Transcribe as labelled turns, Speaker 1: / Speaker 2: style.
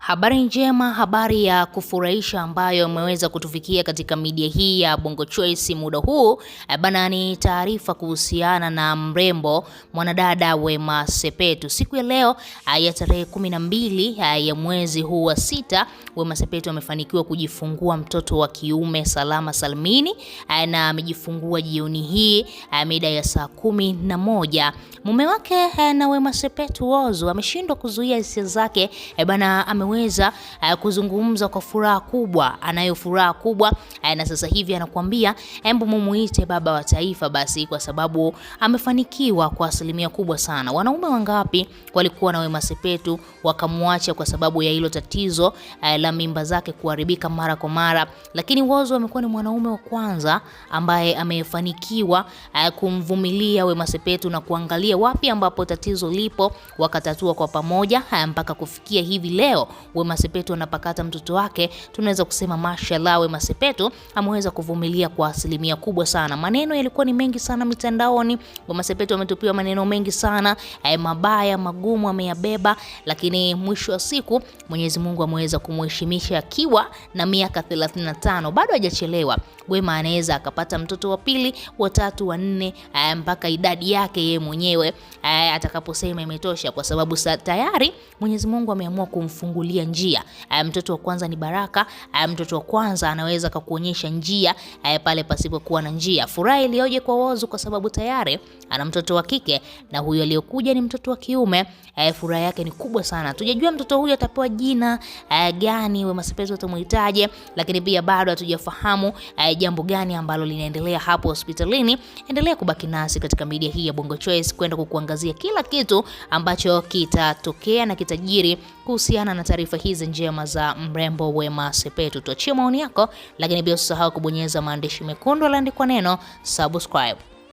Speaker 1: Habari njema, habari ya kufurahisha ambayo umeweza kutufikia katika media hii ya Bongo Choice muda huu. Bana, ni taarifa kuhusiana na mrembo mwanadada Wema Sepetu. Siku ya leo ya tarehe 12 ya mwezi huu wa 6, Wema Sepetu amefanikiwa kujifungua mtoto wa kiume salama salmini, na amejifungua jioni hii mida ya saa 11. Mume wake na Wema Sepetu Whozu ameshindwa kuzuia hisia zake. Bana, ameweza kuzungumza kwa furaha kubwa, anayo furaha kubwa, na sasa hivi anakuambia hebu mumuite baba wa taifa basi, kwa sababu amefanikiwa kwa asilimia kubwa sana. Wanaume wangapi walikuwa na Wema Sepetu wakamwacha kwa sababu ya hilo tatizo la mimba zake kuharibika mara kwa mara, lakini Whozu amekuwa ni mwanaume wa kwanza ambaye amefanikiwa kumvumilia Wema Sepetu na kuangalia wapi ambapo tatizo lipo, wakatatua kwa pamoja mpaka kufikia hivi leo Wema Sepetu anapakata mtoto wake. Tunaweza kusema mashallah, Wema Sepetu ameweza kuvumilia kwa asilimia kubwa sana. Maneno yalikuwa ni mengi sana mitandaoni. Wema Sepetu ametupiwa maneno mengi sana, mabaya magumu ameyabeba, lakini mwisho wa siku Mwenyezi Mungu ameweza kumheshimisha akiwa na miaka 35. Bado hajachelewa. Wema anaweza akapata mtoto wa pili, wa tatu, wa nne, mpaka idadi yake yeye mwenyewe atakaposema imetosha, kwa sababu tayari Mwenyezi Mungu ameamua kumfungulia njia. Mtoto wa kwanza ni baraka. Mtoto wa kwanza anaweza kukuonyesha njia pale pasipokuwa na njia. Furaha iliyoje kwa Whozu kwa sababu tayari ana mtoto wa kike na huyo aliyokuja ni mtoto wa kiume. Furaha yake ni kubwa sana. Tujajua mtoto huyo atapewa jina gani, Wema Sepetu atamuitaje, lakini pia bado hatujafahamu jambo gani ambalo linaendelea hapo hospitalini. Endelea kubaki nasi katika media hii ya Bongo Choice kwenda kukuangazia kila kitu ambacho kitatokea na kitajiri kuhusiana na taarifa hizi njema za mrembo Wema Sepetu. Tuachie maoni yako, lakini pia usisahau kubonyeza maandishi mekundu yaliyoandikwa neno subscribe.